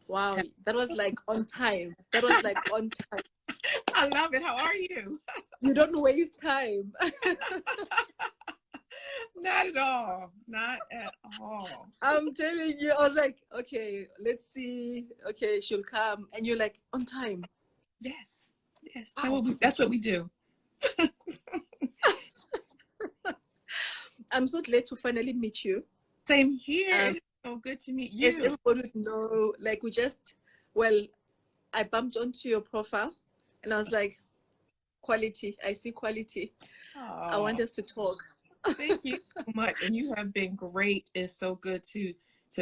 Wow, that was like on time. That was like on time. I love it. How are you? You don't waste time. Not at all. Not at all. I'm telling you, I was like, okay, let's see. Okay, she'll come. And you're like, on time. Yes. Yes. Wow. That's what we do. I'm so glad to finally meet you. Same here. It's so good to meet As you. everybody would know, like I bumped onto your profile and I was like, quality. I see quality. Oh, I want us to talk. thank you so much. And you have been great. It's so good to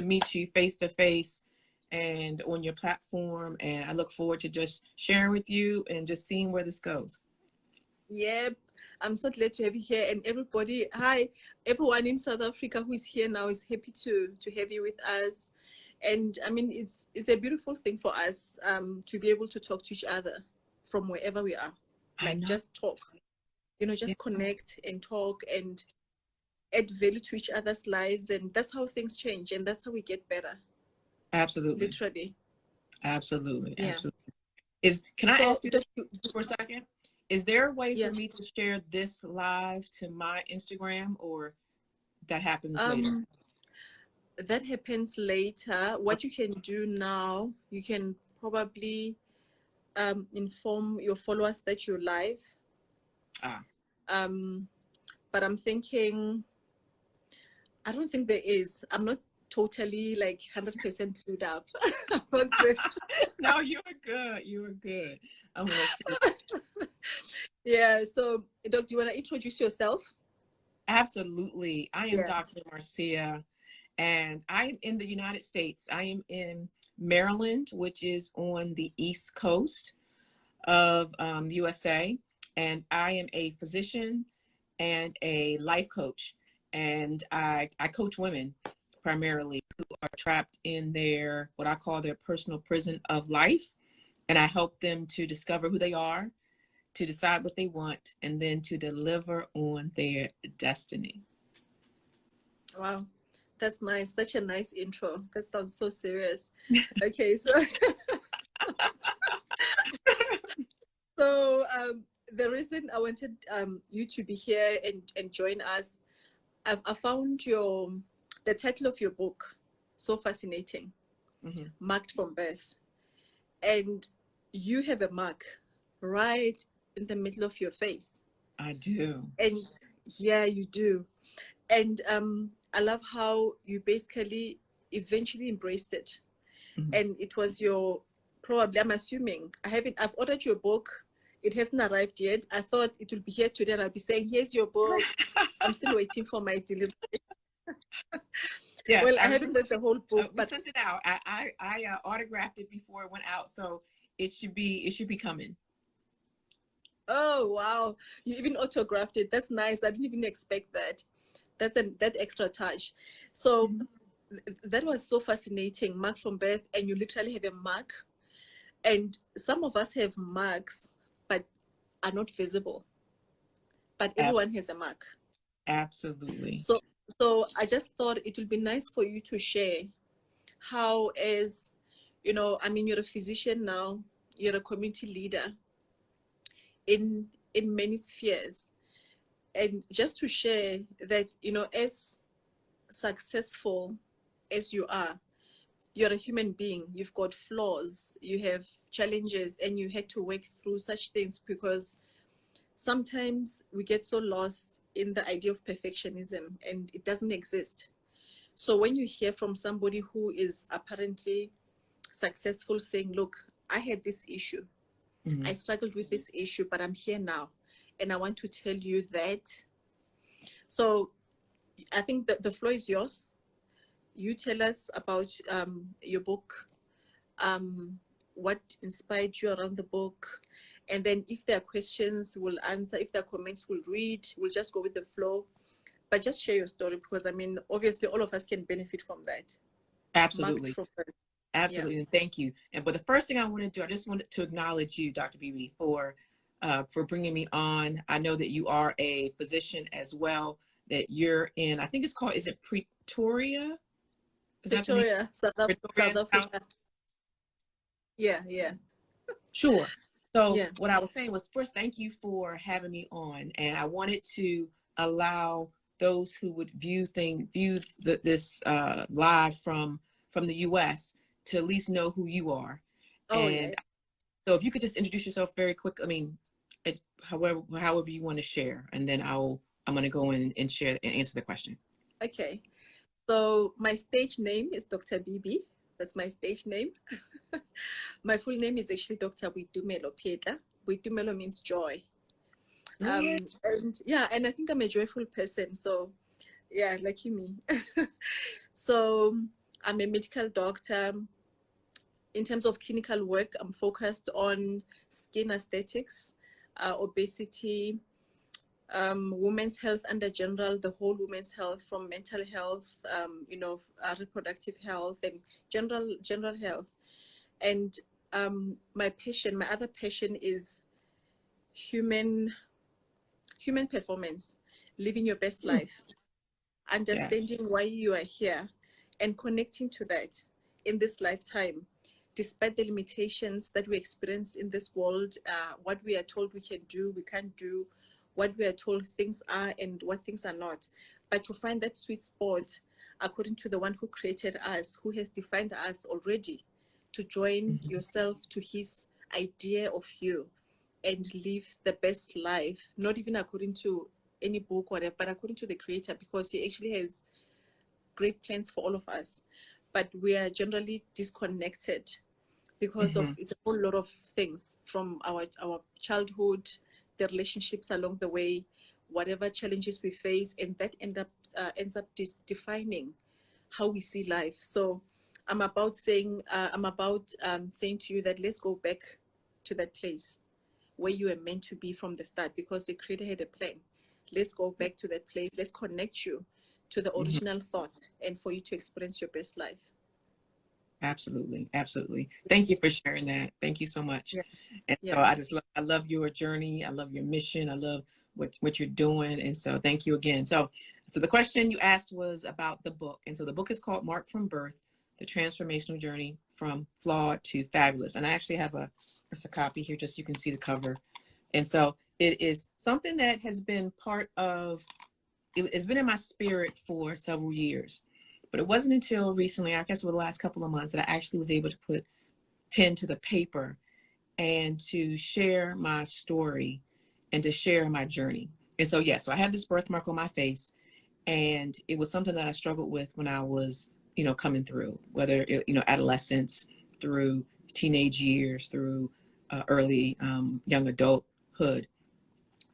meet you face to face and on your platform. And I look forward to just sharing with you and just seeing where this goes. Yep. I'm so glad to have you here. And everybody, hi, everyone in South Africa who is here now is happy to have you with us. And I mean, it's a beautiful thing for us to be able to talk to each other from wherever we are. Like just talk, just connect and talk and add value to each other's lives. And that's how things change. And that's how we get better. Absolutely. Literally. Absolutely. Yeah. Absolutely. Can I ask you for a second? Is there a way for me to share this live to my Instagram, or that happens later? That happens later. What you can do now, you can probably inform your followers that you're live. But I'm thinking, I don't think there is. I'm not totally like 100% clued up about this. No, you were good. You were good. I'm gonna see. Yeah. So, Doc, do you want to introduce yourself? Absolutely. I am Dr. Marcea, and I am in the United States. I am in Maryland, which is on the East Coast of the USA, and I am a physician and a life coach, and I coach women primarily who are trapped in their, what I call their personal prison of life, and I help them to discover who they are, to decide what they want, and then to deliver on their destiny. Wow, that's nice. Such a nice intro. That sounds so serious. Okay, so the reason I wanted you to be here and join us, I found the title of your book so fascinating, Marked from Birth. And you have a mark right in the middle of your face. I do. And yeah, you do. And I love how you basically eventually embraced it. And it was probably, I'm assuming, I've ordered your book. It hasn't arrived yet. I thought it will be here today and I'll be saying, here's your book. I'm still waiting for my delivery. Yes, well, I haven't read the whole book, but sent it out. I autographed it before it went out, so it should be coming. Oh wow! You even autographed it. That's nice. I didn't even expect that. That's that extra touch. So that was so fascinating. Mark from birth, and you literally have a mark. And some of us have marks, but are not visible. But everyone has a mark. Absolutely. So I just thought it would be nice for you to share how, as you know, I mean, you're a physician now, you're a community leader in many spheres, and just to share that, you know, as successful as you are, you're a human being. You've got flaws, you have challenges, and you had to work through such things, because sometimes we get so lost in the idea of perfectionism, and it doesn't exist. So when you hear from somebody who is apparently successful saying, look, I had this issue, I struggled with this issue, but I'm here now, and I want to tell you that. So I think that the floor is yours. You tell us about your book, what inspired you around the book, and then if there are questions, we'll answer. If there are comments, we'll read. We'll just go with the flow. But just share your story, because I mean, obviously, all of us can benefit from that. Absolutely. Absolutely. And thank you. But the first thing I want to do, I just wanted to acknowledge you, Dr. BB, for bringing me on. I know that you are a physician as well, that you're in, I think it's called, is it Pretoria? Pretoria, South Africa. Yeah, yeah, Sure. So yeah. what I was saying was, first, thank you for having me on. And I wanted to allow those who would this live from the US to at least know who you are. Oh, yeah. And so if you could just introduce yourself very quick, I mean, however you want to share, and then I'm going to go in and share and answer the question. Okay. So my stage name is Dr. Bibi. That's my stage name. My full name is actually Dr. Whitaker Pieta. Whitaker means joy. Yeah. And yeah, and I think I'm a joyful person. So yeah, lucky me. So I'm a medical doctor. In terms of clinical work, I'm focused on skin aesthetics, obesity, women's health under general, the whole women's health, from mental health, reproductive health, and general health. And my other passion is human performance, living your best life, Yes. understanding why you are here, and connecting to that in this lifetime, despite the limitations that we experience in this world, what we are told we can do, we can't do, what we are told things are and what things are not. But to find that sweet spot, according to the one who created us, who has defined us already, to join Mm-hmm. yourself to his idea of you and live the best life, not even according to any book or whatever, but according to the creator, because he actually has great plans for all of us. But we are generally disconnected because of Mm-hmm. it's a whole lot of things from our childhood, the relationships along the way, whatever challenges we face, and that ends up defining how we see life. So I'm about saying saying to you that let's go back to that place where you were meant to be from the start, because the creator had a plan. Let's go back to that place. Let's connect you to the Mm-hmm. original thought and for you to experience your best life. Absolutely. Absolutely. Thank you for sharing that. Thank you so much. Yeah. And so Yeah. I love your journey. I love your mission. I love what you're doing. And so thank you again. So the question you asked was about the book. And so the book is called Marked from Birth, The Transformational Journey from Flawed to Fabulous. And I actually have a copy here, just so you can see the cover. And so it is something that has been it's been in my spirit for several years. But it wasn't until recently, I guess over the last couple of months, that I actually was able to put pen to the paper and to share my story and to share my journey. And so, yeah, so I have this birthmark on my face, and it was something that I struggled with when I was, coming through, whether, adolescence, through teenage years, through early young adulthood.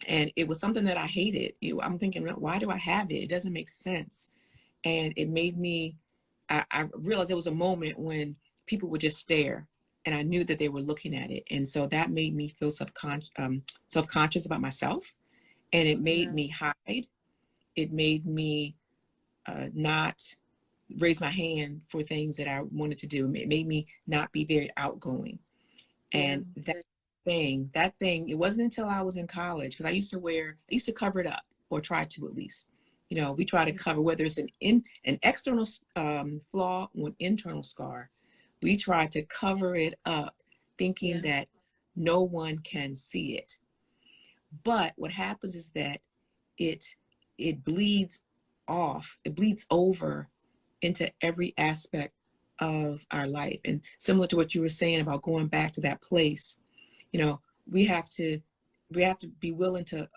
And it was something that I hated. I'm thinking, why do I have it? It doesn't make sense. And it made me, I realized there was a moment when people would just stare, and I knew that they were looking at it. And so that made me feel self-conscious about myself. And it made Yeah. me hide. It made me not raise my hand for things that I wanted to do. It made me not be very outgoing. Yeah. And that thing, it wasn't until I was in college, because I used to cover it up, or try to at least. We try to cover, whether it's an external flaw or an internal scar, we try to cover it up, thinking Yeah. that no one can see it. But what happens is that it bleeds it bleeds over into every aspect of our life. And similar to what you were saying about going back to that place, we have to be willing to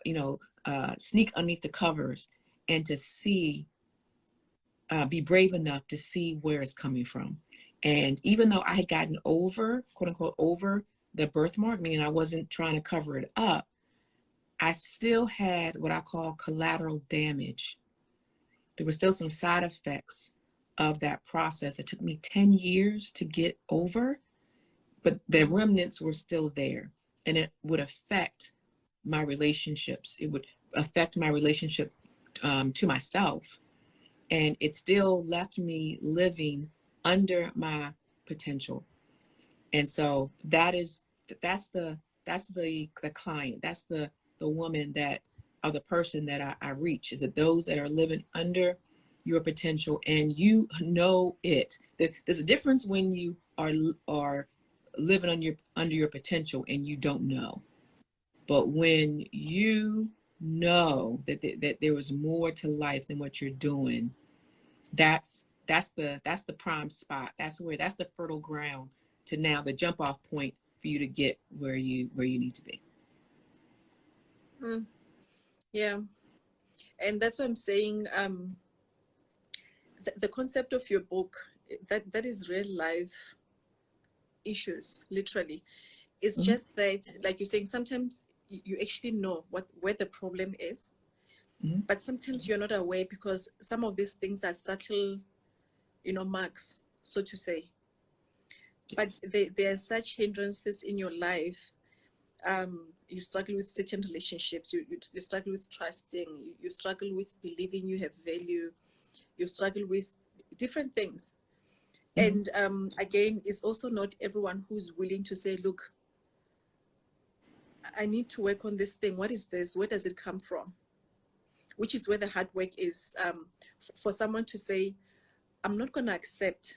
sneak underneath the covers, and to see, be brave enough to see where it's coming from. And even though I had gotten over, quote unquote, over the birthmark, meaning I wasn't trying to cover it up, I still had what I call collateral damage. There were still some side effects of that process that took me 10 years to get over, but the remnants were still there, and it would affect my relationships. It would affect my relationship to myself, and it still left me living under my potential. And so that's the client, that's the woman that, or the person that I reach, is that those that are living under your potential, and you know it. There's a difference when you are living under your potential and you don't know. But when you know that there was more to life than what you're doing, that's the prime spot. That's the fertile ground to now the jump off point for you to get where you need to be. Yeah, and that's what I'm saying. The concept of your book, that is real life issues, literally. It's just that, like you're saying, sometimes you actually know where the problem is, but sometimes you're not aware because some of these things are subtle, marks, so to say. But there are such hindrances in your life. You struggle with certain relationships. You struggle with trusting. You struggle with believing you have value. You struggle with different things. And again, it's also not everyone who's willing to say, look, I need to work on this thing. What is this? Where does it come from? Which is where the hard work is. For someone to say, I'm not going to accept,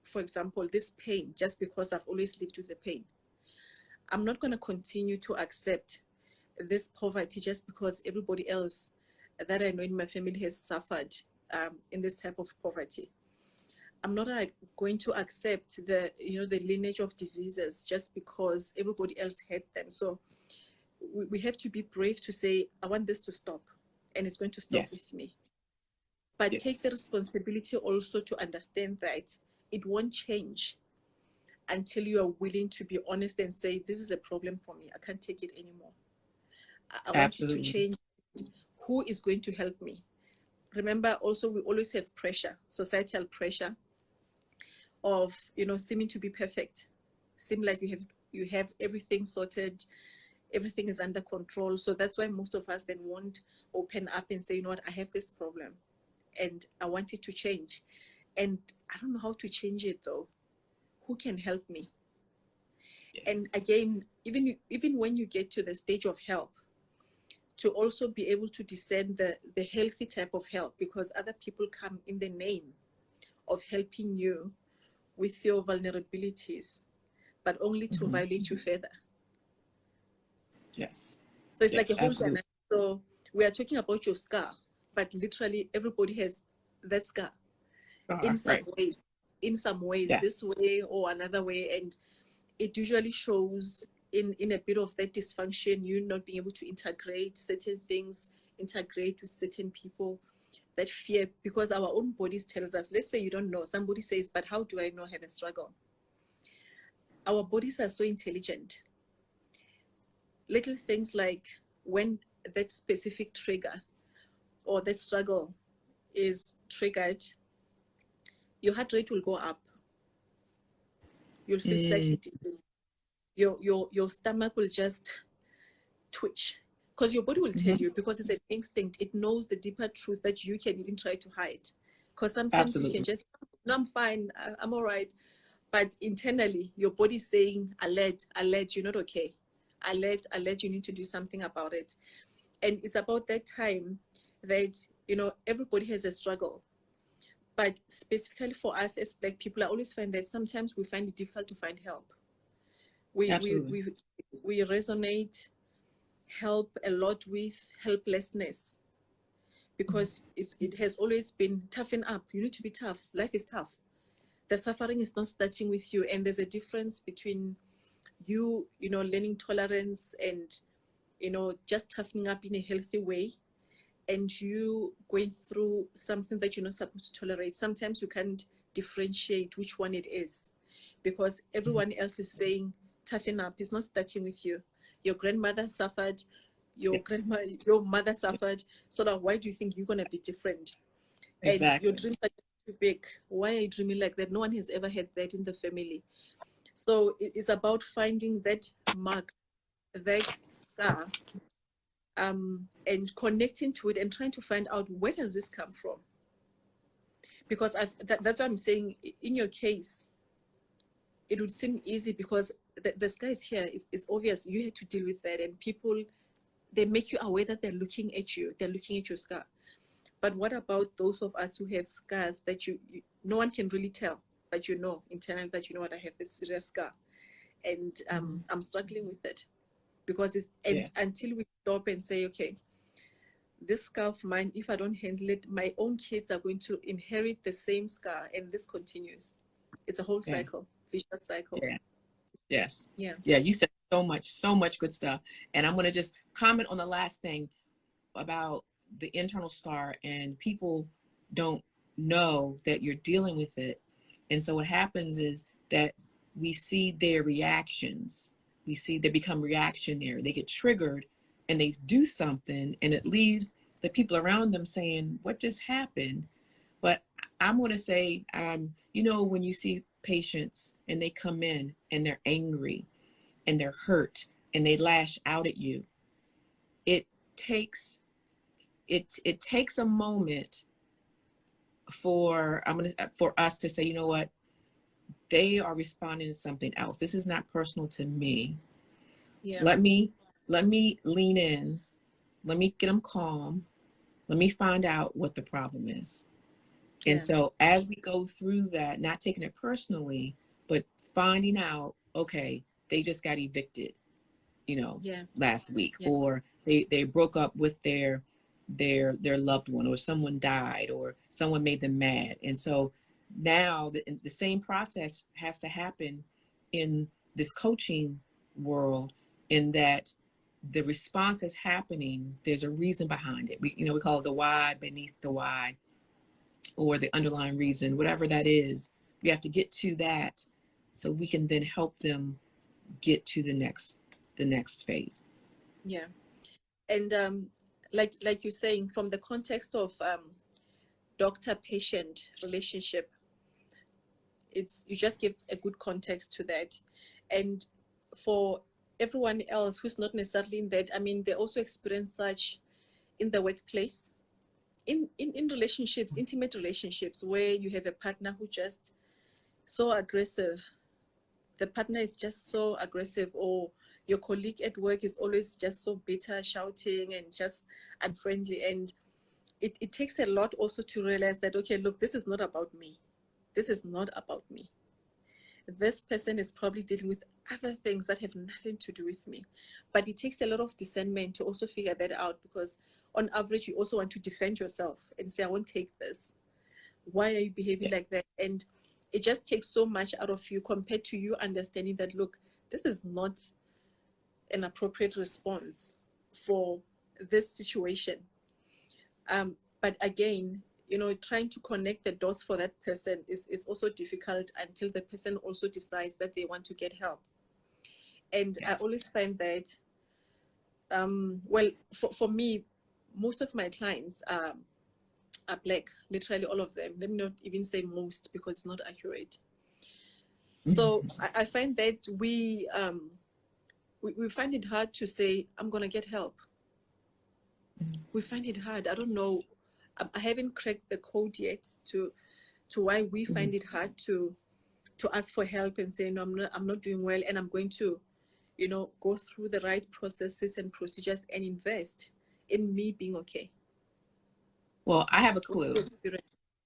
for example, this pain just because I've always lived with the pain. I'm not going to continue to accept this poverty just because everybody else that I know in my family has suffered in this type of poverty. I'm not going to accept the lineage of diseases just because everybody else had them. So we have to be brave to say, I want this to stop, and it's going to stop with me. But take the responsibility also to understand that it won't change until you are willing to be honest and say, this is a problem for me. I can't take it anymore. I want it to change. Who is going to help me? Remember, also, we always have pressure, societal pressure of, seeming to be perfect. Seem like you have everything sorted. Everything is under control. So that's why most of us then won't open up and say, you know what, I have this problem and I want it to change. And I don't know how to change it though. Who can help me? And again, even when you get to the stage of help, to also be able to discern the healthy type of help, because other people come in the name of helping you with your vulnerabilities, but only to violate you further. Yes. So it's like a whole dynamic. So we are talking about your scar, but literally everybody has that scar in some ways, this way or another way. And it usually shows in a bit of that dysfunction, you not being able to integrate certain things, integrate with certain people, that fear, because our own bodies tells us, let's say you don't know, somebody says, but how do I know I have a struggle? Our bodies are so intelligent. Little things like when that specific trigger or that struggle is triggered, your heart rate will go up. You'll feel slightly dizzy. Your stomach will just twitch, because your body will tell you, because it's an instinct. It knows the deeper truth that you can even try to hide. Because sometimes you can just, no, I'm fine, I'm all right. But internally, your body's saying, alert, alert, you're not okay. Alert, alert, you need to do something about it. And it's about that time that, everybody has a struggle. But specifically for us as Black people, I always find that sometimes we find it difficult to find help. We resonate help a lot with helplessness, because it has always been toughen up. You need to be tough. Life is tough. The suffering is not starting with you. And there's a difference between you, learning tolerance and, just toughening up in a healthy way, and you going through something that you're not supposed to tolerate. Sometimes you can't differentiate which one it is, because everyone else is saying, toughen up. It's not starting with you. Your grandmother suffered, your mother suffered. So now why do you think you're going to be different? Exactly. And your dreams are too big. Why are you dreaming like that? No one has ever had that in the family. So it's about finding that mark, that scar, and connecting to it and trying to find out, where does this come from? Because that's what I'm saying. In your case, it would seem easy because the sky is here. It's obvious. You had to deal with that, and people, they make you aware that they're looking at you. They're looking at your scar. But what about those of us who have scars that you no one can really tell, but internally that, what, I have this serious scar. and I'm struggling with it because until we stop and say, okay, this scar of mine, if I don't handle it, my own kids are going to inherit the same scar, and this continues. It's a whole cycle, vicious cycle. Yeah. Yes. Yeah. Yeah. You said so much good stuff. And I'm going to just comment on the last thing about the internal scar, and people don't know that you're dealing with it. And so what happens is that we see their reactions. We see they become reactionary. They get triggered and they do something, and it leaves the people around them saying, what just happened? But I'm going to say, you know, when you see patients and they come in and they're angry and they're hurt and they lash out at you, it takes a moment for us to say, you know what, they are responding to something else. This is not personal to me. Yeah. Let me lean in. Let me get them calm. Let me find out what the problem is. And so as we go through that, not taking it personally, but finding out, okay, they just got evicted, you know, last week, or they broke up with their loved one, or someone died, or someone made them mad. And so now the same process has to happen in this coaching world, in that the response is happening. There's a reason behind it. We call it the why beneath the why, or the underlying reason, whatever that is. We have to get to that so we can then help them get to the next phase. Yeah. And like you're saying, from the context of doctor-patient relationship, you just give a good context to that. And for everyone else who's not necessarily in that, I mean, they also experience such in the workplace, in relationships, intimate relationships, where you have a partner who just so aggressive. The partner is just so aggressive, or your colleague at work is always just so bitter, shouting and just unfriendly. And it takes a lot also to realize that, okay, look, this is not about me. This is not about me. This person is probably dealing with other things that have nothing to do with me. But it takes a lot of discernment to also figure that out, because on average, you also want to defend yourself and say, I won't take this. Why are you behaving like that? And it just takes so much out of you compared to you understanding that, look, this is not an appropriate response for this situation. But again, trying to connect the dots for that person is also difficult until the person also decides that they want to get help. And I always find that, well, for me, most of my clients are Black, literally all of them. Let me not even say most, because it's not accurate. So I find that we find it hard to say, I'm going to get help. We find it hard. I don't know. I haven't cracked the code yet to why we find it hard to ask for help and say, no, I'm not doing well, and I'm going to, go through the right processes and procedures and invest in me being okay. Well, I have a clue.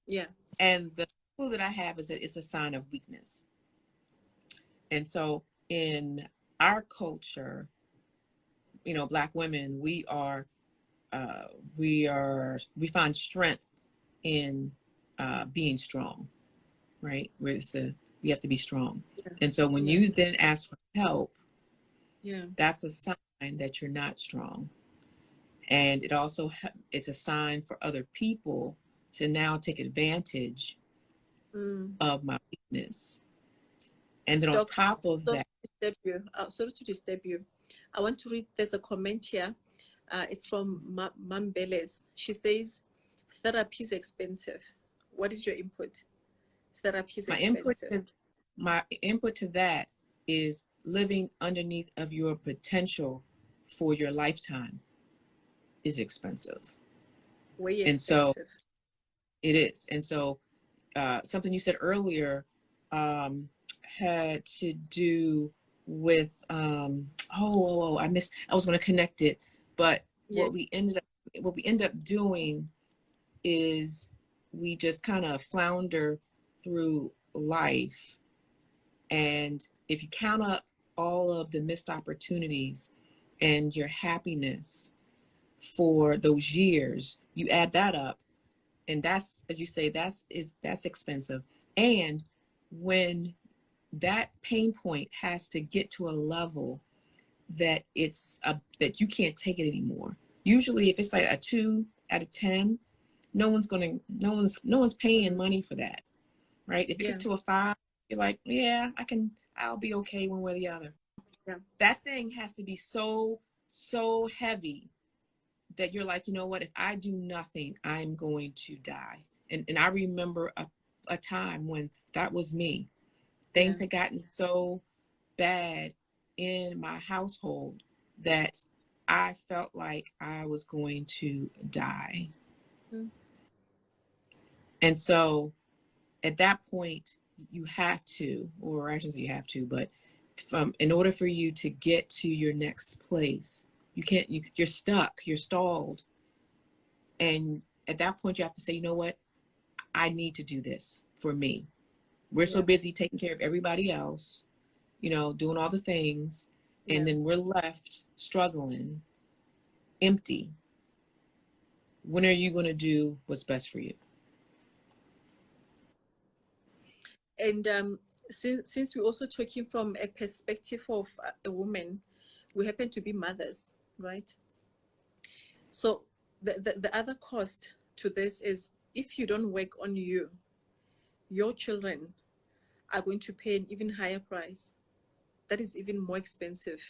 Yeah. And the clue that I have is that it's a sign of weakness. And so in our culture, Black women, we find strength in being strong, right? We have to be strong. Yeah. And so when you then ask for help, that's a sign that you're not strong. And it also it's a sign for other people to now take advantage of my weakness. And then on top of that, sorry to disturb you. I want to read. There's a comment here. It's from Mambeles. She says, "Therapy is expensive." What is your input? Therapy is expensive. My input to that is living underneath of your potential for your lifetime is expensive. Way expensive. And so it is. And so something you said earlier had to do with I was going to connect it, but what we end up doing is we just kind of flounder through life, and if you count up all of the missed opportunities and your happiness for those years, you add that up, and that's, as you say, that's expensive. And when that pain point has to get to a level that that you can't take it anymore. Usually if it's like a 2 out of 10, no one's paying money for that, right? If it gets to a 5, you're like, yeah, I'll be okay one way or the other. Yeah. That thing has to be so heavy that you're like, you know what, if I do nothing, I'm going to die. And I remember a time when that was me. Things had gotten so bad in my household that I felt like I was going to die. And so at that point, you have to, or I shouldn't say you have to, but in order for you to get to your next place, you're stuck, you're stalled. And at that point, you have to say, you know what? I need to do this for me. We're so busy taking care of everybody else, doing all the things. And then we're left struggling, empty. When are you going to do what's best for you? And since we're also talking from a perspective of a woman, we happen to be mothers, right? So the other cost to this is, if you don't work on you, your children are going to pay an even higher price. That is even more expensive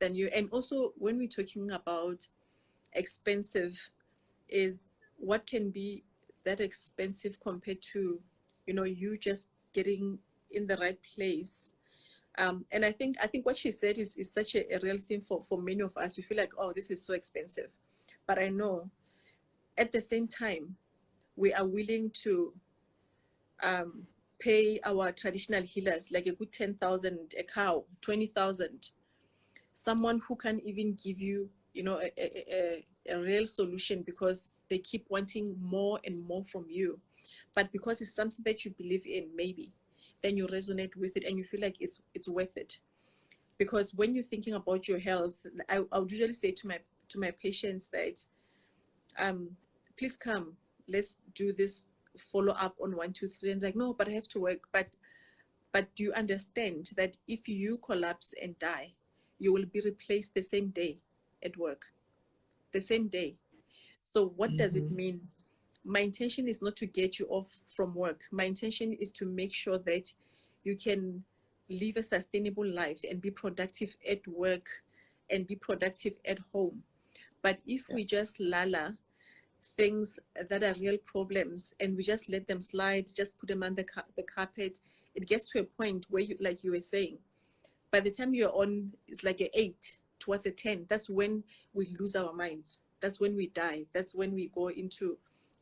than you. And also, when we're talking about expensive, is what can be that expensive compared to, you just getting in the right place. And I think what she said is such a real thing for many of us. We feel like, oh, this is so expensive. But I know at the same time, we are willing to pay our traditional healers like a good 10,000, a cow, 20,000, someone who can even give you, a real solution, because they keep wanting more and more from you. But because it's something that you believe in, maybe, then you resonate with it and you feel like it's worth it. Because when you're thinking about your health, I would usually say to my patients that, please come, let's do this follow up on 1, 2, 3. And like, no, but I have to work. But do you understand that if you collapse and die, you will be replaced the same day at work, the same day? So what does it mean? My intention is not to get you off from work. My intention is to make sure that you can live a sustainable life and be productive at work and be productive at home. But if we just lala things that are real problems and we just let them slide, just put them under the carpet, it gets to a point where, you, like you were saying, by the time you're on, it's like an 8 towards a 10. That's when we lose our minds. That's when we die. That's when we go into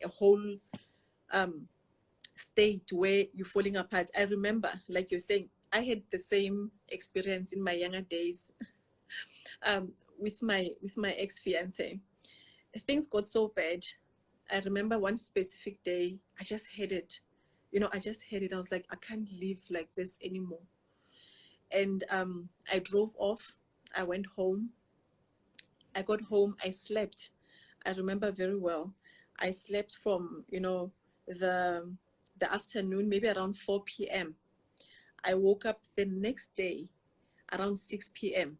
a whole state where you're falling apart. I remember, like you're saying, I had the same experience in my younger days with my ex-fiance. Things got so bad. I remember one specific day, I just had it. I just had it. I was like, I can't live like this anymore. And I drove off. I went home. I got home. I slept. I remember very well. I slept from, the afternoon, maybe around 4 p.m. I woke up the next day around 6 p.m.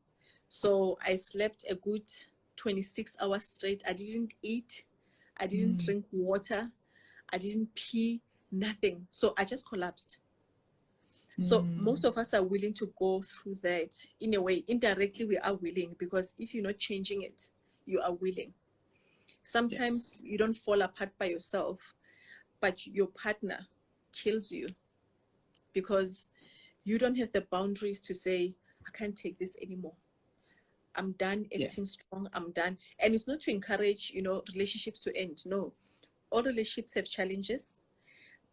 So I slept a good 26 hours straight. I didn't eat. I didn't drink water. I didn't pee, nothing. So I just collapsed. So most of us are willing to go through that in a way. Indirectly, we are willing, because if you're not changing it, you are willing. Sometimes you don't fall apart by yourself, but your partner kills you because you don't have the boundaries to say, I can't take this anymore. I'm done acting strong. I'm done. And it's not to encourage, relationships to end. No, all relationships have challenges,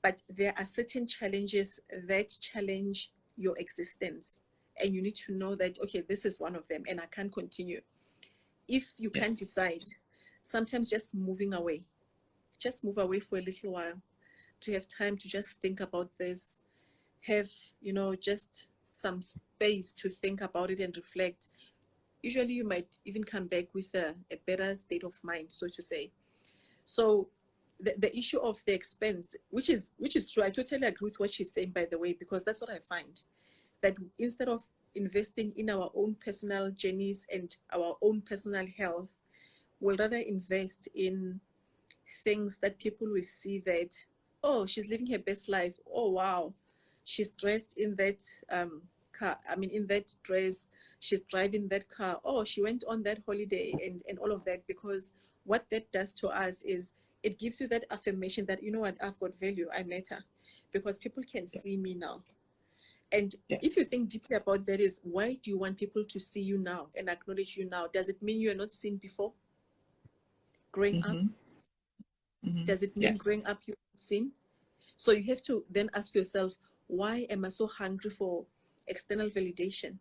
but there are certain challenges that challenge your existence. And you need to know that, okay, this is one of them and I can't continue. If you can't decide, sometimes just moving away, just move away for a little while to have time to just think about this, have, just some space to think about it and reflect, usually you might even come back with a better state of mind, so to say. So the issue of the expense, which is true, I totally agree with what she's saying, by the way, because that's what I find, that instead of investing in our own personal journeys and our own personal health, we'll rather invest in things that people will see that, oh, she's living her best life. Oh, wow. She's dressed in that car. I mean, in that dress. She's driving that car. Oh, she went on that holiday and all of that. Because what that does to us is it gives you that affirmation that, you know what, I've got value. I matter. Because people can see me now. And if you think deeply about that, is why do you want people to see you now and acknowledge you now? Does it mean you are not seen before? Growing up? Does it mean growing up you were seen? So you have to then ask yourself, why am I so hungry for external validation?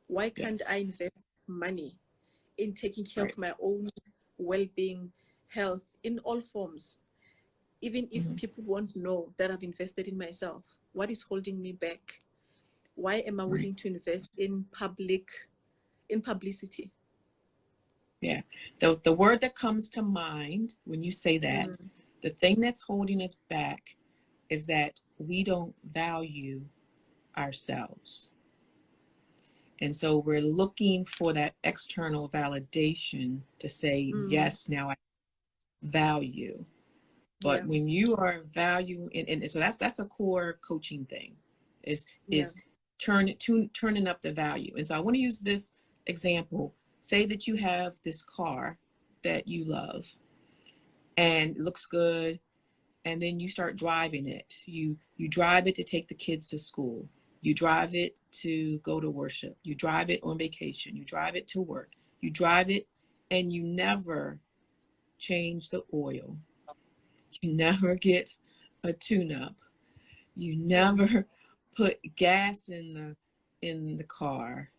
Why can't I invest money in taking care of my own well-being, health, in all forms? Even if people won't know that I've invested in myself, what is holding me back? Why am I willing to invest in publicity? Yeah. The word that comes to mind when you say that, the thing that's holding us back is that we don't value ourselves. And so we're looking for that external validation to say, yes, now I value. But when you are valuing, and so that's a core coaching thing, is turning up the value. And so I want to use this example. Say that you have this car that you love and it looks good, and then you start driving it. You drive it to take the kids to school. You drive it to go to worship. You drive it on vacation. You drive it to work. You drive it, and you never change the oil. You never get a tune-up. You never put gas in the car.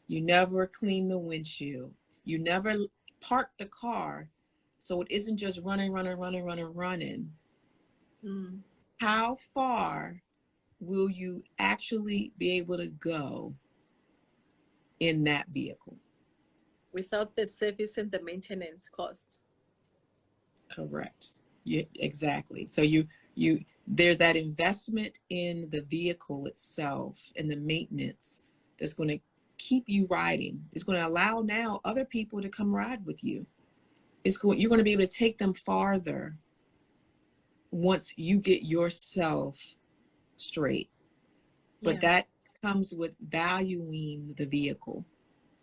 You never clean the windshield. You never park the car so it isn't just running. How far will you actually be able to go in that vehicle? Without the service and the maintenance costs. Correct. Yeah, exactly. So there's that investment in the vehicle itself and the maintenance that's going to keep you riding. It's going to allow now other people to come ride with you. You're going to be able to take them farther once you get yourself straight. But that comes with valuing the vehicle,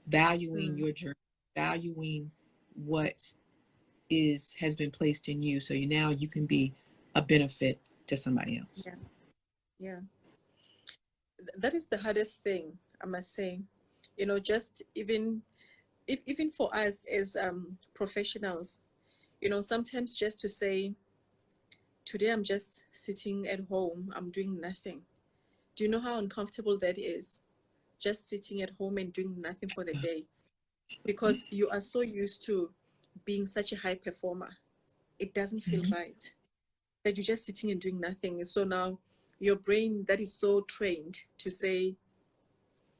valuing your journey, valuing what has been placed in you, so now you can be a benefit to somebody else. Yeah. That is the hardest thing, I must say. You know, just even for us as professionals, you know, sometimes just to say, today I'm just sitting at home, I'm doing nothing. Do you know how uncomfortable that is? Just sitting at home and doing nothing for the day. Because you are so used to being such a high performer. It doesn't feel right that you're just sitting and doing nothing. And so now your brain that is so trained to say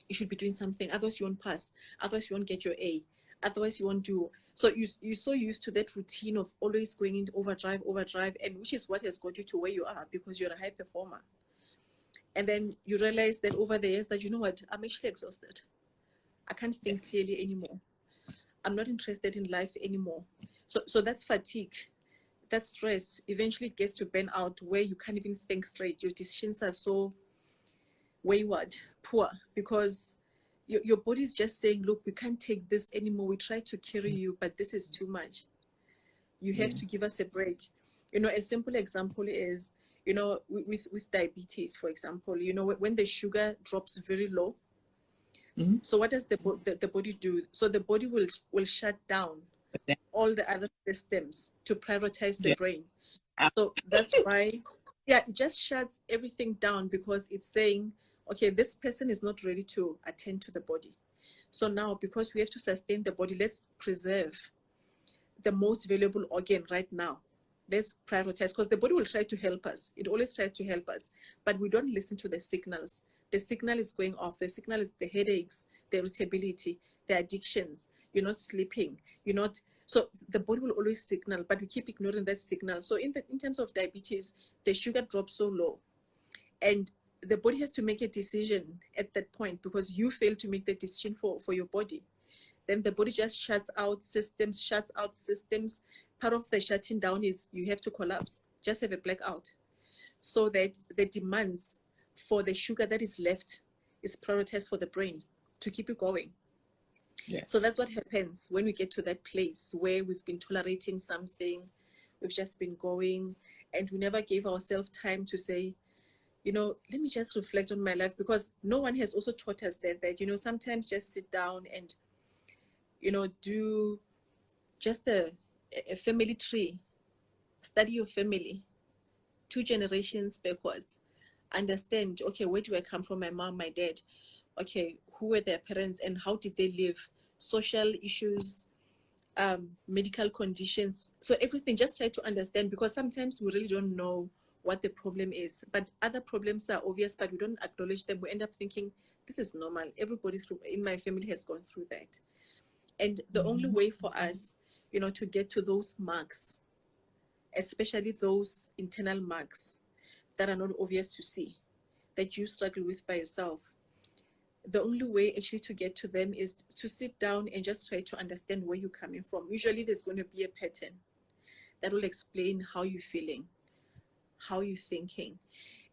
you should be doing something, otherwise you won't pass, otherwise you won't get your A, otherwise you won't do. So you're so used to that routine of always going into overdrive, and which is what has got you to where you are, because you're a high performer. And then you realize that over the years that, you know what, I'm actually exhausted. I can't think clearly anymore. I'm not interested in life anymore. So that's fatigue. That stress eventually gets to burnout, where you can't even think straight. Your decisions are so wayward, poor, because your body is just saying, look, we can't take this anymore. We try to carry you, but this is too much. You have to give us a break. You know, a simple example is, you know, with diabetes, for example, you know, when the sugar drops very low, so what does the body do? So the body will shut down all the other systems to prioritize the brain. So that's why, it just shuts everything down, because it's saying, okay, this person is not ready to attend to the body. So now, because we have to sustain the body, let's preserve the most valuable organ right now. Let's prioritize, because the body will try to help us. It always tries to help us, but we don't listen to the signals the signal is going off. The signal is the headaches, the irritability, the addictions. You're not sleeping. You're not. So the body will always signal, but we keep ignoring that signal. So in terms of diabetes, the sugar drops so low, and the body has to make a decision at that point, because you fail to make the decision for your body. Then the body just shuts out systems. Part of the shutting down is you have to collapse, just have a blackout, so that the demands for the sugar that is left is prioritized for the brain to keep it going. Yes. So that's what happens when we get to that place where we've been tolerating something, we've just been going, and we never gave ourselves time to say, you know, let me just reflect on my life, because no one has also taught us that, you know, sometimes just sit down and, you know, do just a family tree, study your family, 2 generations backwards, understand, okay, where do I come from, my mom, my dad, okay, who were their parents and how did they live, social issues, medical conditions. So everything, just try to understand, because sometimes we really don't know what the problem is, but other problems are obvious, but we don't acknowledge them. We end up thinking, this is normal. Everybody in my family has gone through that. And the only way for us, you know, to get to those marks, especially those internal marks that are not obvious to see, that you struggle with by yourself, the only way actually to get to them is to sit down and just try to understand where you're coming from. Usually there's going to be a pattern that will explain how you're feeling, how you're thinking,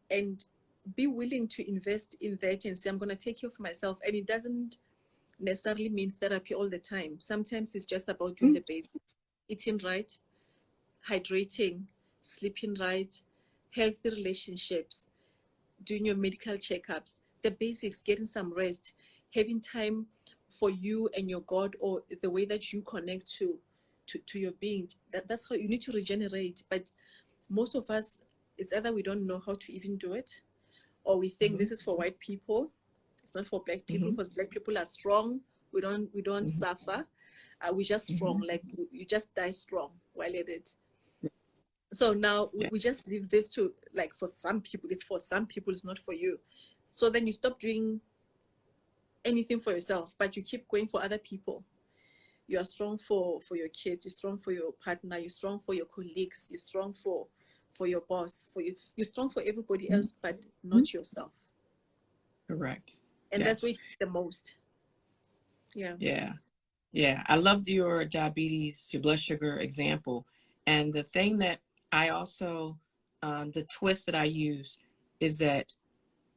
and be willing to invest in that and say, I'm going to take care of myself. And it doesn't necessarily mean therapy all the time. Sometimes it's just about doing the basics, eating right, hydrating, sleeping right, healthy relationships, doing your medical checkups, the basics, getting some rest, having time for you and your God, or the way that you connect to your being. That's how you need to regenerate. But most of us, it's either we don't know how to even do it, or we think this is for white people. It's not for black people, because black people are strong. We don't suffer. We're just strong. Like you just die strong while at it. So now we just leave this to, like, for some people, it's for some people, it's not for you. So then you stop doing anything for yourself, but you keep going for other people. You are strong for your kids, you're strong for your partner, you're strong for your colleagues, you're strong for your boss, you're strong for everybody else, but not yourself. Correct. And that's what the most. Yeah. I loved your diabetes, your blood sugar example. And the thing that I also, the twist that I use is that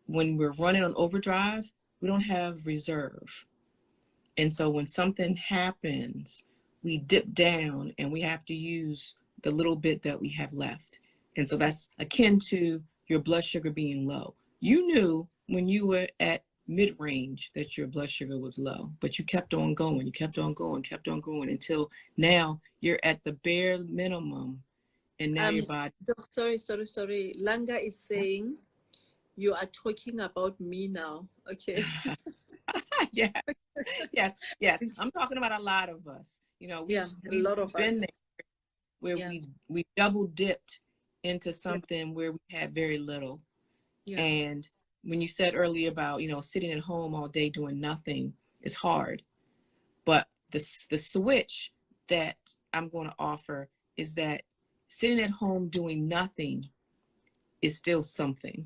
when we're running on overdrive, we don't have reserve. And so when something happens, we dip down and we have to use the little bit that we have left. And so that's akin to your blood sugar being low. You knew when you were at mid-range that your blood sugar was low, but you kept on going, kept on going until now you're at the bare minimum. And now your body. Sorry. Langa is saying you are talking about me now. Okay. Yes. I'm talking about a lot of us. You know, we've a lot of been us there where we double dipped into something where we had very little. And when you said earlier about, you know, sitting at home all day doing nothing is hard. But the switch that I'm going to offer is that sitting at home doing nothing is still something.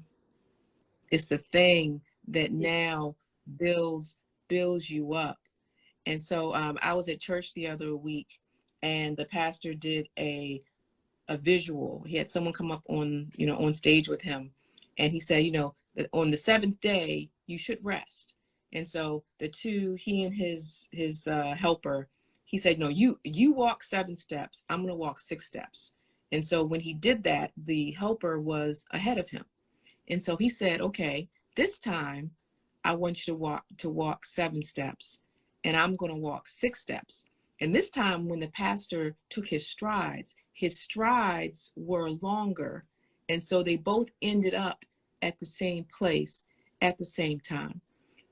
It's the thing that now builds you up. And so I was at church the other week, and the pastor did a visual. He had someone come up on stage with him, and he said, you know, that on the 7th day you should rest. And so he and his helper, he said, no, you walk 7 steps, I'm going to walk 6 steps. And so when he did that, the helper was ahead of him. And so he said, okay, this time I want you to walk 7 steps, and I'm going to walk 6 steps. And this time when the pastor took his strides were longer. And so they both ended up at the same place at the same time.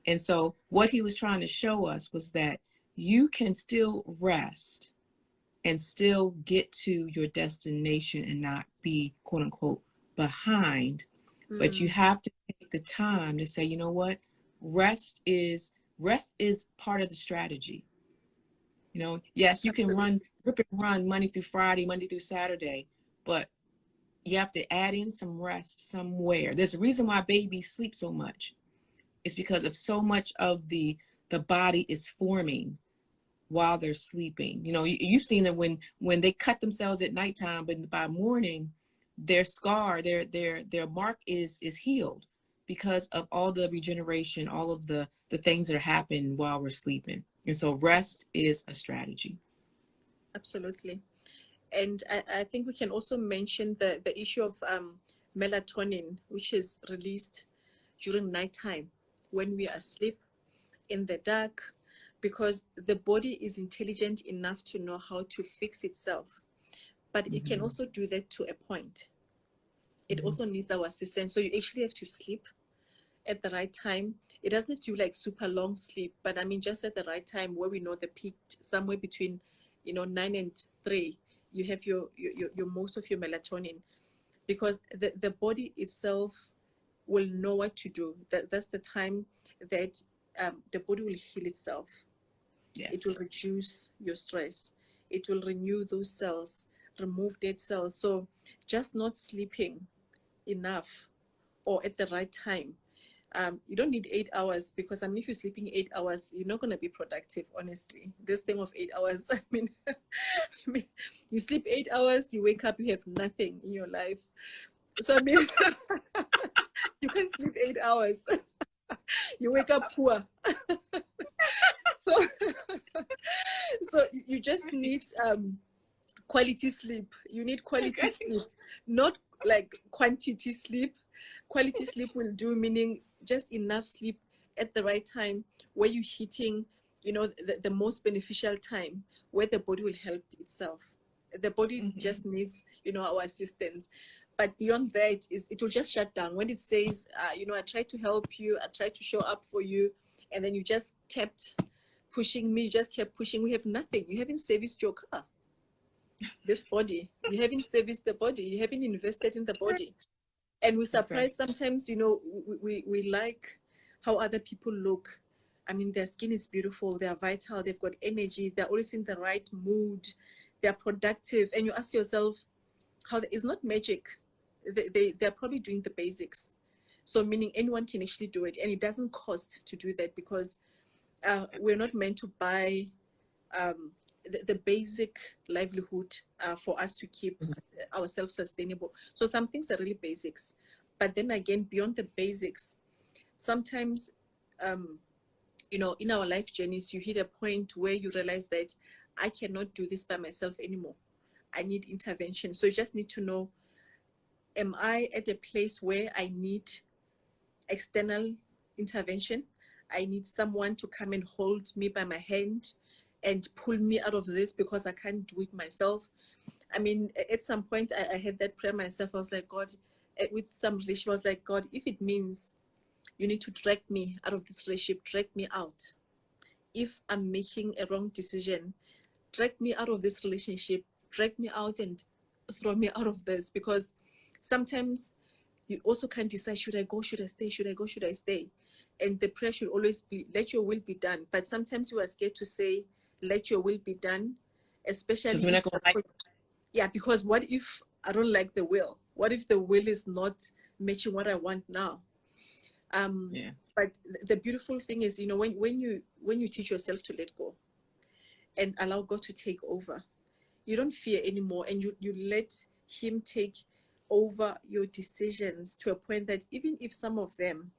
And so what he was trying to show us was that you can still rest and still get to your destination and not be, quote unquote, behind. But you have to take the time to say, you know what, rest is part of the strategy. You know, yes, you can rip and run Monday through Friday, Monday through Saturday, but you have to add in some rest somewhere. There's a reason why babies sleep so much. It's because of so much of the body is forming while they're sleeping. You know, you've seen that when they cut themselves at nighttime, but by morning, their scar, their mark is healed because of all the regeneration, all of the things that happen while we're sleeping. And so rest is a strategy. Absolutely. And I think we can also mention the issue of melatonin, which is released during nighttime when we are asleep in the dark, because the body is intelligent enough to know how to fix itself. But it can also do that to a point. It also needs our assistance. So you actually have to sleep at the right time. It doesn't have to like super long sleep, but I mean, just at the right time where we know the peak, somewhere between, 9 and 3, you have your most of your melatonin, because the body itself will know what to do. That's the time that the body will heal itself. Yes. It will reduce your stress. It will renew those cells, remove dead cells. So just not sleeping enough or at the right time. You don't need 8 hours, because I mean, if you're sleeping 8 hours, you're not going to be productive, honestly. This thing of 8 hours, I mean, you sleep 8 hours, you wake up, you have nothing in your life. So I mean, you can't sleep 8 hours. You wake up poor. So you just need quality sleep. You need quality sleep, not like quantity sleep. Quality sleep will do, meaning just enough sleep at the right time where you're hitting, the most beneficial time where the body will help itself. The body just needs, our assistance. But beyond that, it will just shut down. When it says, I tried to help you, I tried to show up for you, and then you just kept pushing me, you just kept pushing. We have nothing. You haven't serviced your car. This body, you haven't serviced the body. You haven't invested in the body. And we're surprised sometimes, we like how other people look. I mean, their skin is beautiful. They are vital. They've got energy. They're always in the right mood. They're productive. And you ask yourself, it's not magic. They're probably doing the basics. So meaning anyone can actually do it. And it doesn't cost to do that, because we're not meant to buy the basic livelihood for us to keep ourselves sustainable. So some things are really basics. But then again, beyond the basics, sometimes, in our life journeys, you hit a point where you realize that I cannot do this by myself anymore. I need intervention. So you just need to know, am I at a place where I need external intervention? I need someone to come and hold me by my hand and pull me out of this, because I can't do it myself. I mean, at some point, I had that prayer myself. I was like, God, with some relationship, I was like, God, if it means you need to drag me out of this relationship, drag me out. If I'm making a wrong decision, drag me out of this relationship, drag me out and throw me out of this. Because sometimes you also can't decide, should I go, should I stay, should I go, should I stay? And the prayer should always be, let your will be done. But sometimes you are scared to say, let your will be done, especially because what if I don't like the will? What if the will is not matching what I want now? But the beautiful thing is, when you teach yourself to let go and allow God to take over, you don't fear anymore, and you let him take over your decisions to a point that even if some of them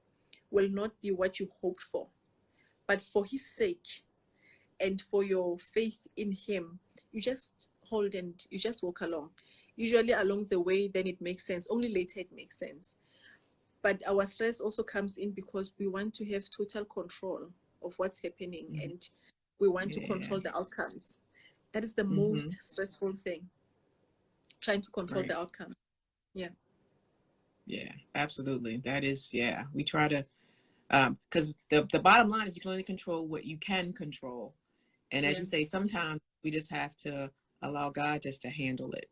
will not be what you hoped for, but for his sake and for your faith in him, you just hold and you just walk along. Usually along the way, then it makes sense. Only later it makes sense. But our stress also comes in because we want to have total control of what's happening, and we want to control the outcomes. That is the most stressful thing, trying to control the outcome. Yeah, absolutely. That is, we try to, because the bottom line is you can only control what you can control. And as you say, sometimes we just have to allow God just to handle it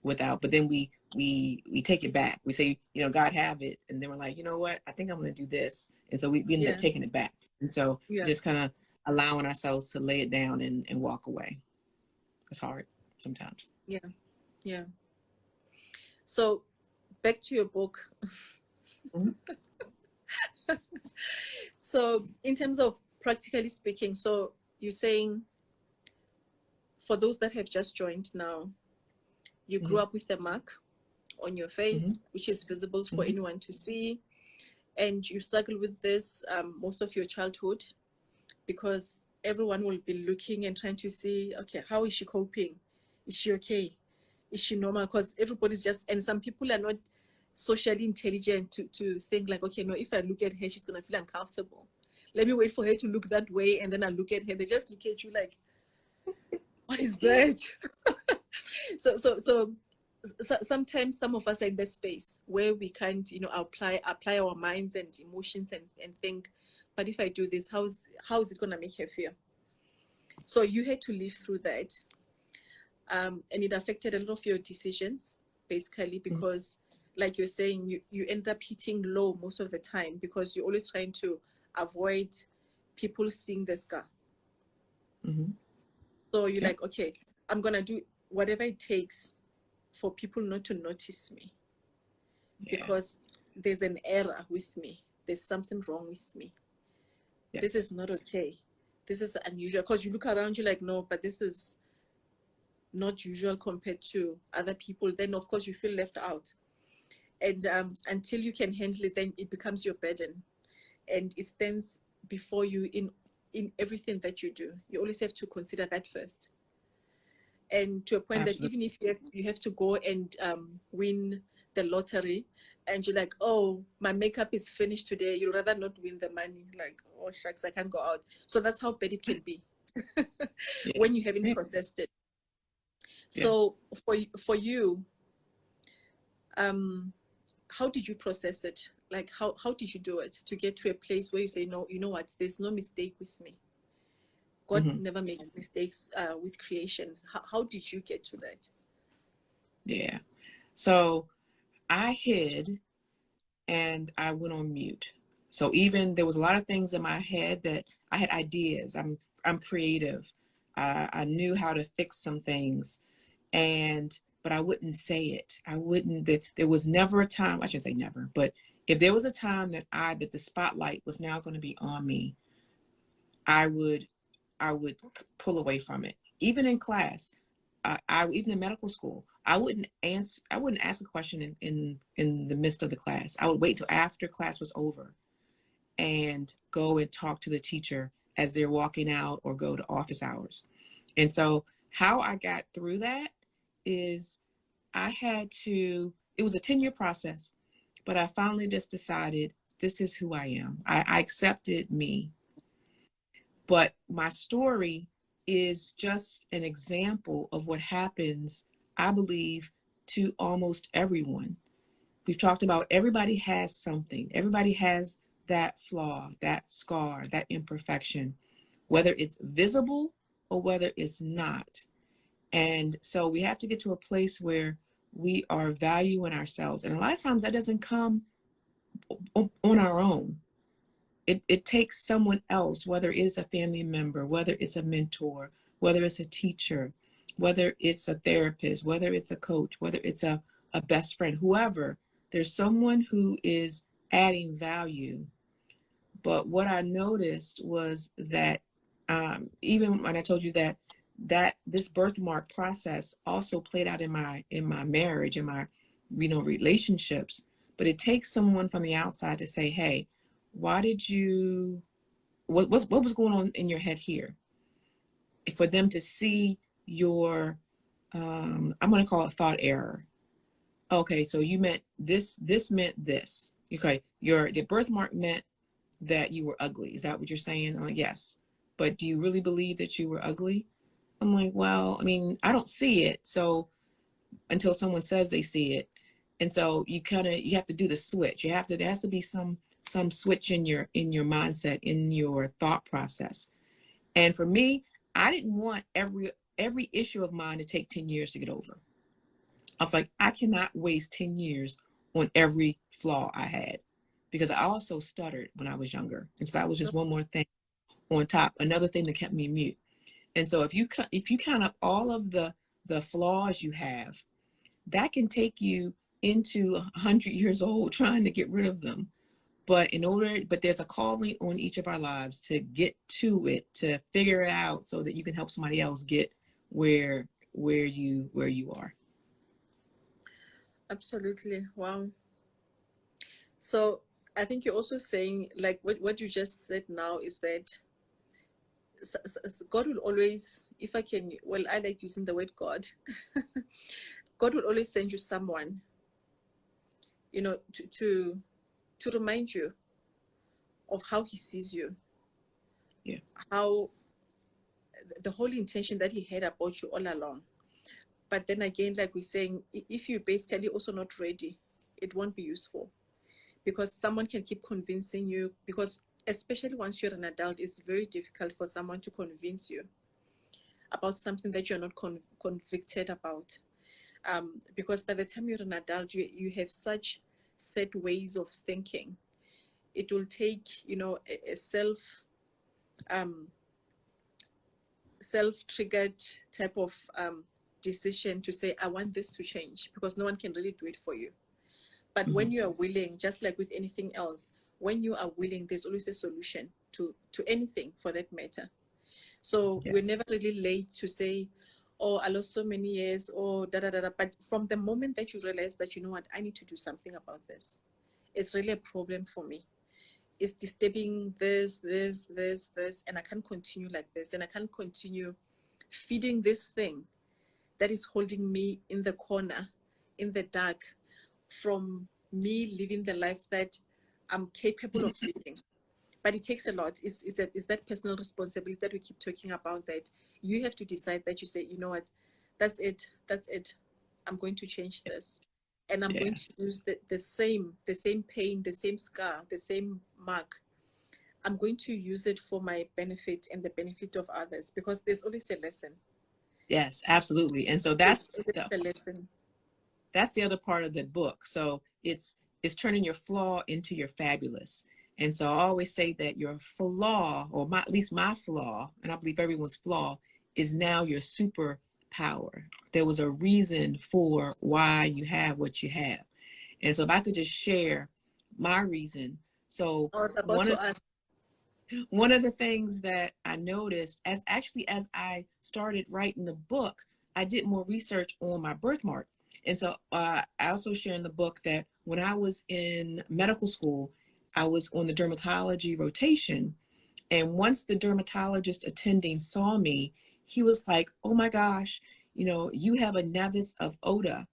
but then we we take it back. We say, you know, God have it. And then we're like, you know what? I think I'm going to do this. And so we end up taking it back. And so just kind of allowing ourselves to lay it down and walk away. It's hard sometimes. Yeah. Yeah. So back to your book. Mm-hmm. So in terms of practically speaking, so you're saying for those that have just joined now, you grew up with a mark on your face, which is visible for anyone to see. And you struggle with this most of your childhood, because everyone will be looking and trying to see, okay, how is she coping? Is she okay? Is she normal? Because everybody's just, and some people are not socially intelligent to think like, okay, no, if I look at her, she's going to feel uncomfortable. Let me wait for her to look that way, and then I look at her. They just look at you like, what is that? So sometimes some of us are in that space where we can't, you know, apply our minds and emotions and think, but if I do this, how is it going to make her feel? So you had to live through that. And it affected a lot of your decisions, basically, because like you're saying, you end up hitting low most of the time because you're always trying to avoid people seeing the scar. So you're like, okay, I'm going to do whatever it takes for people not to notice me, because there's an error with me. There's something wrong with me. This is not okay. This is unusual. Because you look around, you're like, no, but this is not usual compared to other people. Then, of course, you feel left out. And until you can handle it, then it becomes your burden. And it stands before you in everything that you do. You always have to consider that first. And to a point that even if you have to go and win the lottery, and you're like, oh, my makeup is finished today, you'd rather not win the money. Like, oh, shucks, I can't go out. So that's how bad it can be when you haven't processed it. So for you, how did you process it? Like, how did you do it to get to a place where you say, no, you know what, there's no mistake with me. God never makes mistakes with creation. How did you get to that? Yeah. So I hid and I went on mute. So even there was a lot of things in my head that I had ideas. I'm creative. I knew how to fix some things, but I wouldn't say it. I wouldn't. There was never a time. I shouldn't say never, but if there was a time that the spotlight was now going to be on me, I would pull away from it. Even in class, even in medical school, I wouldn't ask a question in the midst of the class. I would wait till after class was over and go and talk to the teacher as they're walking out or go to office hours. And so how I got through that is it was a 10-year process, but I finally just decided this is who I am. I accepted me. But my story is just an example of what happens, I believe, to almost everyone. We've talked about everybody has something. Everybody has that flaw, that scar, that imperfection, whether it's visible or whether it's not. And so we have to get to a place where we are valuing ourselves. And a lot of times that doesn't come on our own. It takes someone else, whether it's a family member, whether it's a mentor, whether it's a teacher, whether it's a therapist, whether it's a coach, whether it's a best friend, whoever. There's someone who is adding value. But what I noticed was that even when I told you that this birthmark process also played out in my marriage, in my relationships, but it takes someone from the outside to say, hey, why did you, what was going on in your head here? For them to see your, I'm going to call it thought error. Okay, so you meant this meant this. Okay, the birthmark meant that you were ugly. Is that what you're saying? I'm like, yes. But do you really believe that you were ugly? I'm like, well, I mean, I don't see it. So until someone says they see it. And so you have to do the switch. There has to be some switch in your mindset, in your thought process. And for me, I didn't want every issue of mine to take 10 years to get over. I was like, I cannot waste 10 years on every flaw I had, because I also stuttered when I was younger. And so that was just one more thing on top, another thing that kept me mute. And so if you count up all of the flaws you have, that can take you into 100 years old trying to get rid of them. But there's a calling on each of our lives to get to it, to figure it out so that you can help somebody else get where you are. Absolutely. Wow. So I think you're also saying, like what you just said now, is that God will always, if I can, well, I like using the word God. God will always send you someone, you know, to remind you of how he sees you. Yeah. How the whole intention that he had about you all along. But then again, like we're saying, if you're basically also not ready, it won't be useful, because someone can keep convincing you, because especially once you're an adult, it's very difficult for someone to convince you about something that you're not convicted about. Because by the time you're an adult, you have such set ways of thinking. It will take, you know, a self-triggered type of decision to say, I want this to change, because no one can really do it for you. But when you are willing, just like with anything else, when you are willing, there's always a solution to anything for that matter. So Yes. we're never really late to say, oh, I lost so many years, or da da da da. But from the moment that you realize that, you know what, I need to do something about this, it's really a problem for me. It's disturbing this, and I can't continue like this, and I can't continue feeding this thing that is holding me in the corner, in the dark, from me living the life that I'm capable of living. But it takes a lot. It's that personal responsibility that we keep talking about, that you have to decide that you say, you know what, that's it. I'm going to change this. And I'm going to use the same pain, the same scar, the same mark. I'm going to use it for my benefit and the benefit of others, because there's always a lesson. Yes, absolutely. And so There's a lesson. That's the other part of the book. So it's turning your flaw into your fabulous. And so I always say that your flaw, or at least my flaw, and I believe everyone's flaw, is now your superpower. There was a reason for why you have what you have. And so if I could just share my reason. So I was about to ask. one of the things that I noticed as I started writing the book, I did more research on my birthmark. And so I also share in the book that when I was in medical school, I was on the dermatology rotation. And once the dermatologist attending saw me, he was like, oh my gosh, you know, you have a nevus of Oda.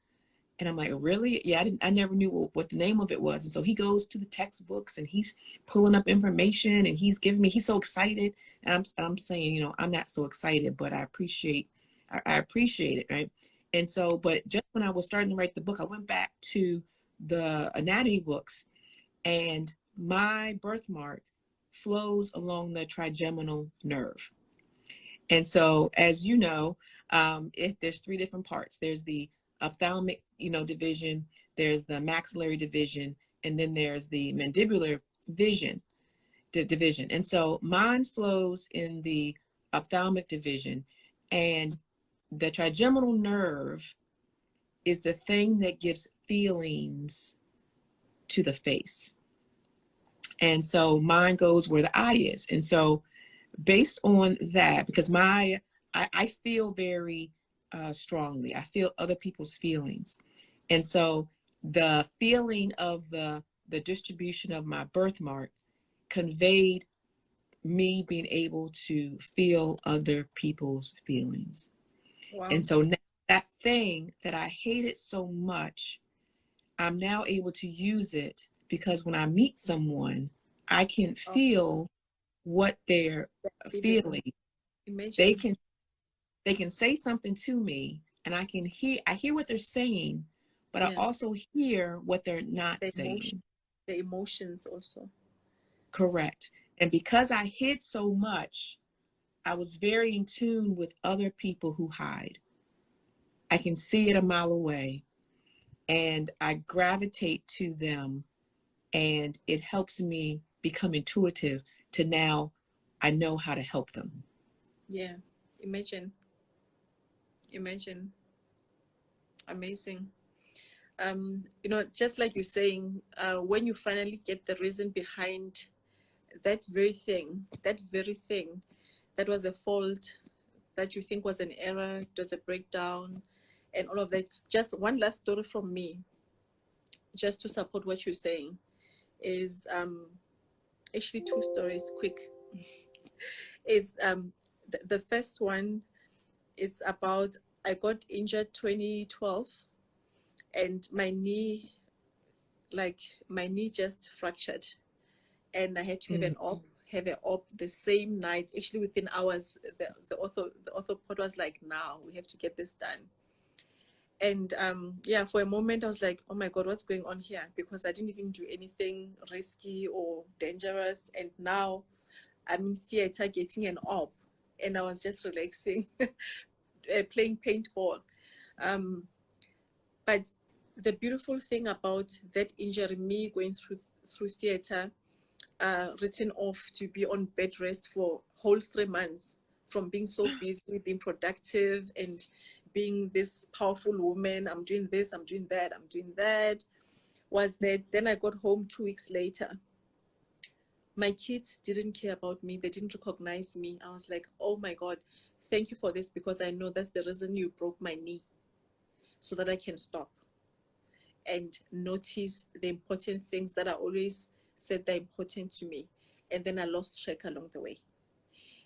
And I'm like, really? Yeah, I never knew what the name of it was. And so he goes to the textbooks and he's pulling up information and he's so excited. And I'm saying, you know, I'm not so excited, but I appreciate it, right? And so, but just when I was starting to write the book, I went back to the anatomy books, and my birthmark flows along the trigeminal nerve. And so, as you know, if there's 3 different parts, there's the ophthalmic, division, there's the maxillary division, and then there's the mandibular division. And so mine flows in the ophthalmic division, and the trigeminal nerve is the thing that gives feelings to the face. And so mine goes where the eye is. And so based on that, because I feel very strongly, I feel other people's feelings. And so the feeling of the distribution of my birthmark conveyed me being able to feel other people's feelings. Wow. And so now, that thing that I hated so much, I'm now able to use it, because when I meet someone, I can feel what they're feeling. Imagine. They can say something to me, and I hear what they're saying, but I also hear what they're not saying. The emotions also. Correct. And because I hid so much, I was very in tune with other people who hide. I can see it a mile away. and I gravitate to them, and it helps me become intuitive to now I know how to help them. Yeah. Imagine. Amazing. You know, just like you're saying, when you finally get the reason behind that very thing, that was a fault, that you think was an error, it was a breakdown, and all of that. Just one last story from me, just to support what you're saying, is actually two stories, quick. Is the first one is about, I got injured 2012, and my knee just fractured, and I had to have an op the same night, actually within hours. The orthopod was like, now we have to get this done. And yeah, for a moment I was like, oh my God, what's going on here? Because I didn't even do anything risky or dangerous, and now I'm in theater getting an op, and I was just relaxing, playing paintball. But the beautiful thing about that injury, me going through theater, written off to be on bed rest for whole 3 months, from being so busy, being productive, and being this powerful woman. I'm doing this, I'm doing that, was that then I got home 2 weeks later. My kids didn't care about me. They didn't recognize me. I was like, oh my God, thank you for this, because I know that's the reason you broke my knee, so that I can stop and notice the important things that I always said they're important to me. And then I lost track along the way.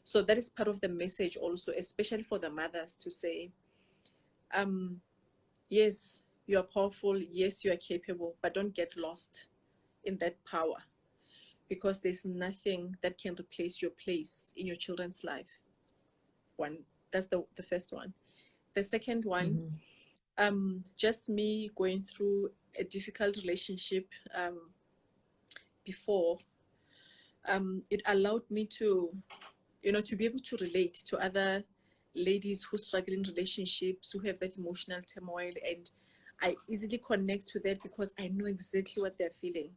So that is part of the message also, especially for the mothers, to say, yes, you are powerful. Yes, you are capable, but don't get lost in that power, because there's nothing that can replace your place in your children's life. One, that's the first one. The second one, just me going through a difficult relationship before, it allowed me to, to be able to relate to other ladies who struggle in relationships, who have that emotional turmoil, and I easily connect to that because I know exactly what they're feeling.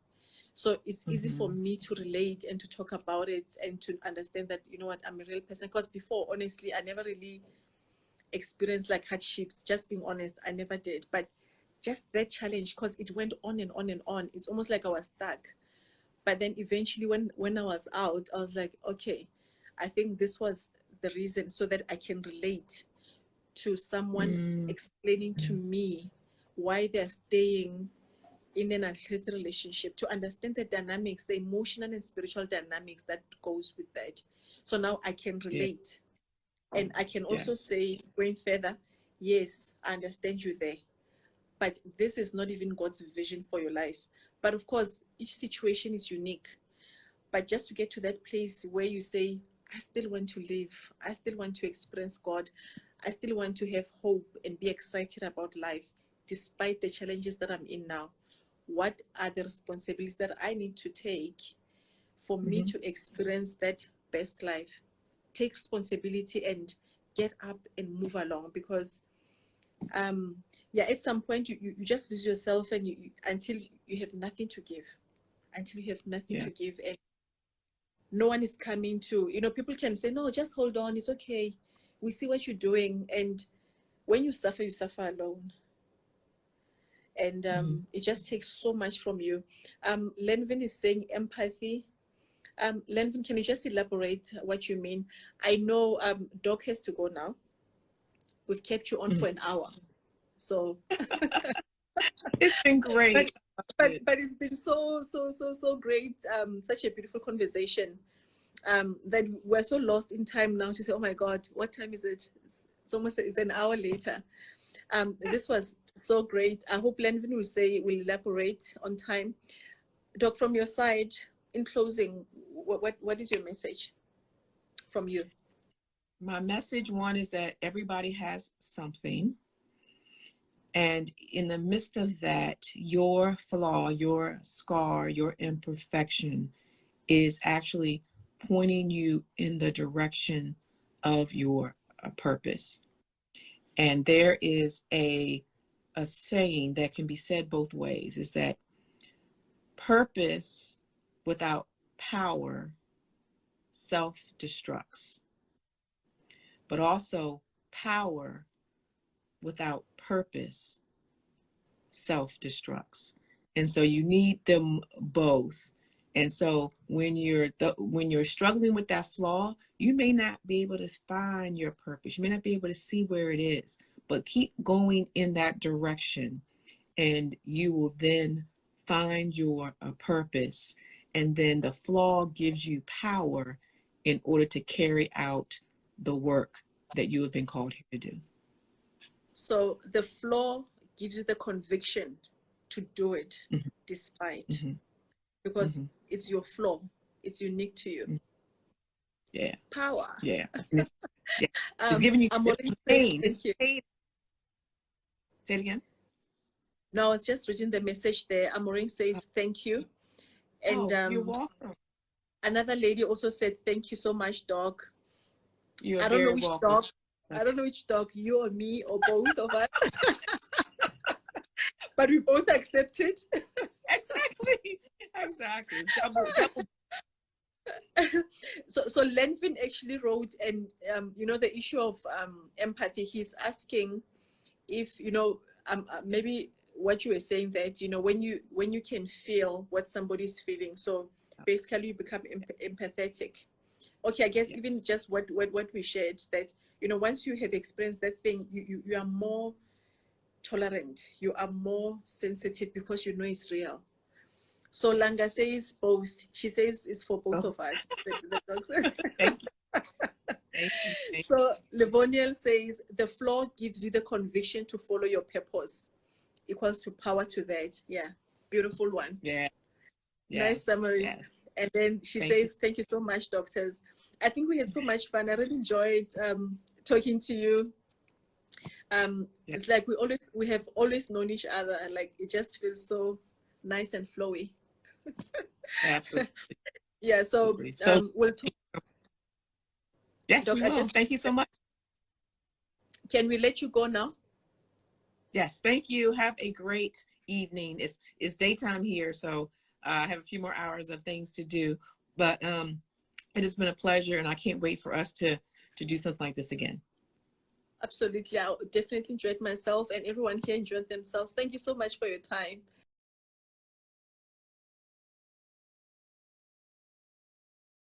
So it's easy for me to relate and to talk about it, and to understand that, you know what, I'm a real person. Because before, honestly, I never really experienced like hardships. Just being honest, I never did. But just that challenge, because it went on and on and on, it's almost like I was stuck. But then eventually when I was out, I was like, okay, I think this was the reason, so that I can relate to someone explaining to me why they're staying in an unhealthy relationship, to understand the dynamics, the emotional and spiritual dynamics that goes with that. So now I can relate. And I can also say, going further, yes, I understand you there, but this is not even God's vision for your life. But of course, each situation is unique. But just to get to that place where you say, I still want to live, I still want to experience God, I still want to have hope and be excited about life, despite the challenges that I'm in now. What are the responsibilities that I need to take for me to experience that best life? Take responsibility and get up and move along, because yeah, at some point you just lose yourself, and until you have nothing to give, and no one is coming to, people can say, no, just hold on, it's okay, we see what you're doing. And when you suffer alone, and it just takes so much from you. Lenvin is saying empathy. Lenvin, can you just elaborate what you mean? I know Doc has to go now. We've kept you on for an hour, so it's been great. but it's been so great. Such a beautiful conversation. That we're so lost in time now to say, oh my God, what time is it? It's an hour later. This was so great. I hope Lenvin will elaborate on time. Doc, from your side, in closing, what is your message from you? My message, one, is that everybody has something. And in the midst of that, your flaw, your scar, your imperfection is actually pointing you in the direction of your purpose. And there is a a saying that can be said both ways, is that purpose without power self-destructs, but also power without purpose self-destructs. And so you need them both. And so when you're struggling with that flaw, you may not be able to find your purpose. You may not be able to see where it is, but keep going in that direction, and you will then find your purpose. And then the flaw gives you power in order to carry out the work that you have been called here to do. So the flaw gives you the conviction to do it, Mm-hmm. despite, Mm-hmm. because Mm-hmm. it's your flaw. It's unique to you. Yeah. Power. Yeah. Yeah. It's giving you pain. Thank you. Pain. Say it again. No, I was just reading the message there. Amorin says thank you. And you're welcome. Another lady also said thank you so much, Doc. You're I don't know very which welcome. dog. I don't know which dog, you or me or both of us. But we both accepted. Exactly. Double. So Lenvin actually wrote, and the issue of empathy. He's asking if maybe what you were saying, that when you can feel what somebody's feeling, so basically you become empathetic. Okay, I guess Yes. Even just what we shared, that once you have experienced that thing, you are more tolerant, you are more sensitive, because it's real. So Langa says both. She says it's for both of us. Thank you. Thank you. So Livoniel says the flaw gives you the conviction to follow your purpose, equals to power to that. Yeah, beautiful one. Yeah. Nice summary. Yes. And then she says, thank you so much, doctors. I think we had so much fun. I really enjoyed talking to you. It's like we have always known each other, and like it just feels so nice and flowy. Absolutely. Yeah, so we'll talk. Yes, Doc, we will. Thank you so much. Can we let you go now? Yes, thank you. Have a great evening. It's daytime here, so I have a few more hours of things to do. But it has been a pleasure, and I can't wait for us to do something like this again. Absolutely. I definitely enjoyed myself, and everyone here enjoyed themselves. Thank you so much for your time.